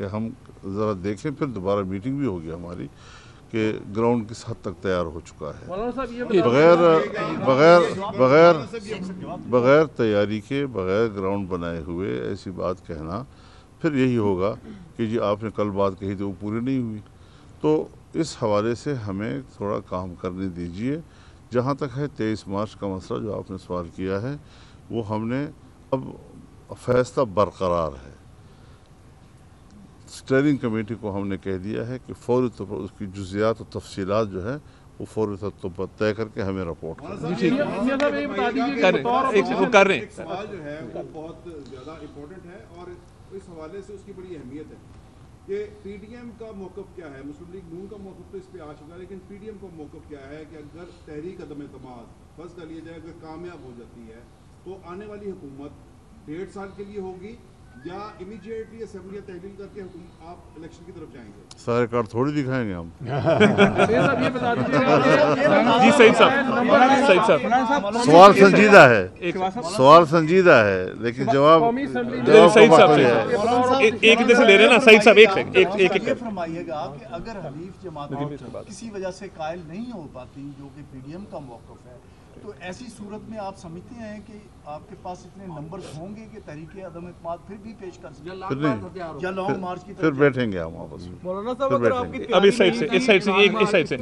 کہ ہم ذرا دیکھیں، پھر دوبارہ میٹنگ بھی ہوگی ہماری کہ گراؤنڈ کس حد تک تیار ہو چکا ہے. بغیر تیاری کے، بغیر گراؤنڈ بنائے ہوئے ایسی بات کہنا پھر یہی ہوگا کہ جی آپ نے کل بات کہی تھی وہ پوری نہیں ہوئی. تو اس حوالے سے ہمیں تھوڑا کام کرنے دیجئے. جہاں تک ہے 23 مارچ کا مسئلہ جو آپ نے سوال کیا ہے، وہ ہم نے اب فیصلہ برقرار ہے. اسٹیئرنگ کمیٹی کو ہم نے کہہ دیا ہے کہ فوری طور پر اس کی جزیات و تفصیلات جو ہے وہ فوری طور پر طے کر کے ہمیں رپورٹ کریں. وہ کر رہے ہیں. سوال جو ہے وہ بہت زیادہ امپورٹنٹ ہے اور اس حوالے سے اس کی بڑی اہمیت ہے کہ پی ڈی ایم کا موقف کیا ہے. مسلم لیگ نون کا موقف تو اس پہ آ چکا ہے، لیکن پی ڈی ایم کا موقف کیا ہے کہ اگر تحریک عدم اعتماد فرض کر لیا جائے اگر کامیاب ہو جاتی ہے تو آنے والی حکومت 1.5 سال کے لیے ہوگی یا امیڈیٹلی اسمبلیاں تحلیل کر کے آپ الیکشن کی طرف جائیں گے؟ سارے کارڈ تھوڑی دکھائیں گے ہم. جی سعید صاحب سوال سنجیدہ ہے، سوال سنجیدہ ہے، لیکن جواب سعید صاحب سے ایک سے لے رہے ہیں نا. سعید صاحب ایک فرمائیے گا کہ اگر حلیف جماعت کسی وجہ سے قائل نہیں ہو پاتی جو کہ پی ڈی ایم کا موقف ہے، تو ایسی صورت میں آپ سمجھتے ہیں کہ آپ کے پاس اتنے نمبرز ہوں گے کہ تحریک عدم اعتماد پھر بھی پیش کر سکیں یا لانگ مارچ کی پھر بیٹھیں گے ہم آپس میں. مولانا صاحب اگر آپ کی اب اس سائڈ سے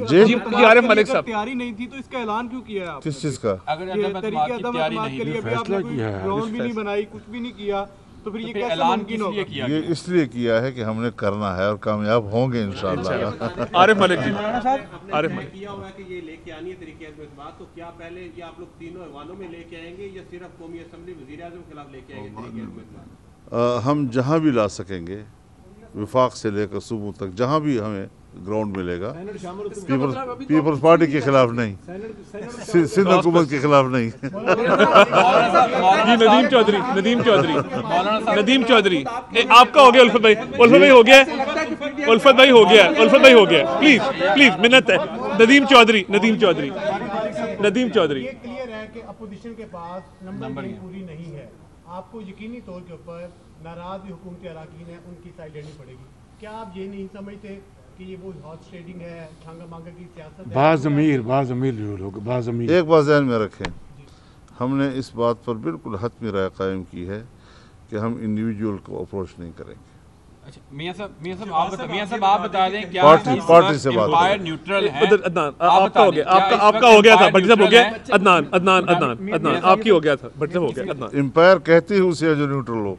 جی عارف ملک صاحب تیاری نہیں تھی تو اس کا اعلان کیوں کیا ہے آپ؟ کس چیز کا؟ تحریک عدم اعتماد کے لیے بھی آپ نے کوئی گراؤنڈ بھی نہیں بنائی، کچھ بھی نہیں کیا، تو پھر یہ کیسے اعلان ممکن کس ہوگا؟ لیے کیا؟ یہ اس لیے کیا ہے کہ ہم نے کرنا ہے اور کامیاب ہوں گے انشاءاللہ. عارف ملک جی. عارف ملک کیا ہوا ہے کہ یہ لے کے آنی ہے طریقے سے بات، تو کیا پہلے یہ آپ لوگ تینوں ایوانوں میں لے کے آئیں گے یا صرف قومی اسمبلی وزیر اعظم کے خلاف لے کے آئیں گے طریقے سے؟ ہم جہاں بھی لا سکیں گے، وفاق سے لے کر صوبوں تک جہاں بھی ہمیں گراؤنڈ ملے گا. پیپلز پارٹی کے خلاف نہیں، سندھ حکومت کے خلاف نہیں. جی ندیم چودھری آپ کا ہو گیا. الفت بھائی ہو گیا. پلیز منت ہے. ندیم چودھری یہ کلیئر ہے کہ اپوزیشن کے پاس نمبر پوری نہیں ہے. آپ کو یقینی طور کے اوپر ناراض بھی حکومتی اراکین ہیں، ان کی سائڈ لینی پڑے گی. کیا آپ یہ نہیں سمجھتے کہ یہ وہ ہارس ٹریڈنگ ہے، چھانگا مانگا کی سیاست ہے؟ بعض امیر جو لوگ ایک بات ذہن میں رکھیں، ہم نے اس بات پر بالکل حتمی رائے قائم کی ہے کہ ہم انڈیویجول کو اپروچ نہیں کریں گے. میاں صاحب آپ بتا دیں کیا پارٹی سے بات امپائر نیوٹرل ہے؟ آپ کا ہو گیا تھا بٹ صاحب ہو گیا. عدنان آپ کی ہو گیا تھا بٹ صاحب ہو گیا. عدنان امپائر کہتی ہوں اسے جو نیوٹرل ہو.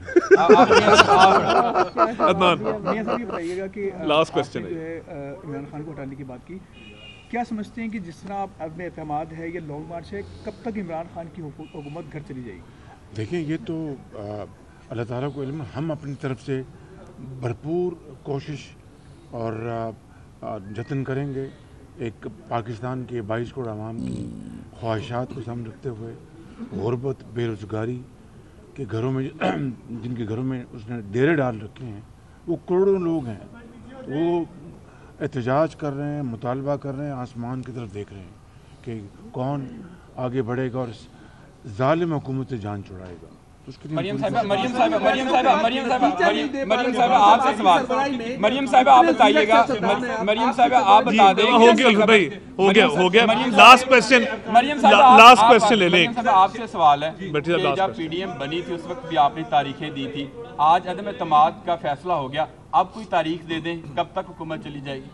عدنان میاں صاحب یہ بتائیے گا کہ لاسٹ کوسچن ہے. عمران خان کو ہٹانے کی بات کی، کیا سمجھتے ہیں کہ جس طرح آپ عدم اعتماد ہے یا لانگ مارچ ہے، کب تک عمران خان کی حکومت گھر چلی جائے گی؟ دیکھیں یہ تو اللہ تعالیٰ کو علم، ہم اپنی طرف سے بھرپور کوشش اور جتن کریں گے. ایک پاکستان کے 22 کروڑ عوام کی خواہشات کو سامنے رکھتے ہوئے، غربت، بے روزگاری کے گھروں میں جن کے گھروں میں اس نے ڈیرے ڈال رکھے ہیں، وہ کروڑوں لوگ ہیں. وہ احتجاج کر رہے ہیں، مطالبہ کر رہے ہیں، آسمان کی طرف دیکھ رہے ہیں کہ کون آگے بڑھے گا اور اس ظالم حکومت سے جان چھڑائے گا. مریم صاحبہ آپ سے سوال. مریم صاحبہ آپ بتائیے گا. مریم صاحبہ آپ بتا دیں. ہو گیا لاسٹ کوسچن لے لیں. آپ سے سوال ہے کہ جب پی ڈی ایم بنی تھی اس وقت بھی آپ نے تاریخیں دی تھی، آج عدم اعتماد کا فیصلہ ہو گیا، اب کوئی تاریخ دے دیں کب تک حکومت چلی جائے گی؟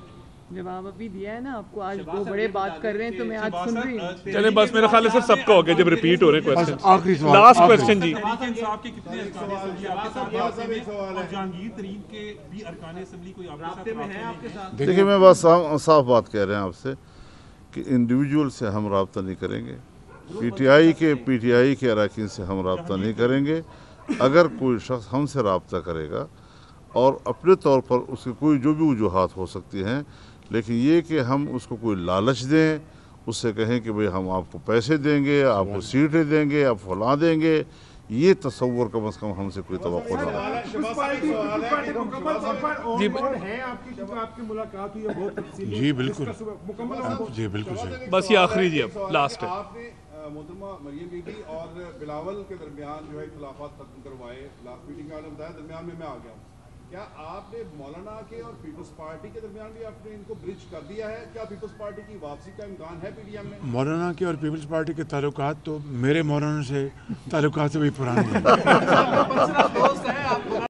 جواب ابھی دیا ہے نا آپ کو. آج دو بڑے بات کر رہے ہیں تو میں آج سن رہی ہوں. چلیں بس میرا خیال ہے سب کا ہو گیا جب ریپیٹ ہو رہے ہیں کوسچن. آخری سوال، لاسٹ کوسچن جی. جہانگیر ترین کے بھی ارکان اسمبلی کوئی رابطے میں ہیں آپ کے ساتھ؟ دیکھیں میں بس صاف بات کہہ رہے ہیں آپ سے کہ انڈیویجول سے ہم رابطہ نہیں کریں گے، پی ٹی آئی کے اراکین سے ہم رابطہ نہیں کریں گے. اگر کوئی شخص ہم سے رابطہ کرے گا اور اپنے طور پر اس کی کوئی جو بھی وجوہات ہو سکتی ہیں، لیکن یہ کہ ہم اس کو کوئی لالچ دیں، اس سے کہیں کہ بھئی ہم آپ کو پیسے دیں گے، آپ کو سیٹیں دیں گے، آپ فلاں دیں گے، یہ تصور کم از کم ہم سے کوئی توقع نہ ہو. جی بالکل صحیح. بس یہ آخری جی اب لاسٹ ہے. آپ نے محترمہ مریم بی بی اور بلاول کے درمیان جو ہے اختلافات ختم کروائے، لاسٹ میٹنگ میں آپ نے بتایا درمیان میں آ گیا ہوں. کیا آپ نے مولانا کے اور پیپلز پارٹی کے درمیان بھی آپ نے ان کو برج کر دیا ہے؟ کیا پیپلز پارٹی کی واپسی کا امکان ہے پی ڈی ایم میں؟ مولانا کے اور پیپلز پارٹی کے تعلقات تو میرے مولانا سے تعلقات سے بھی پرانے ہیں.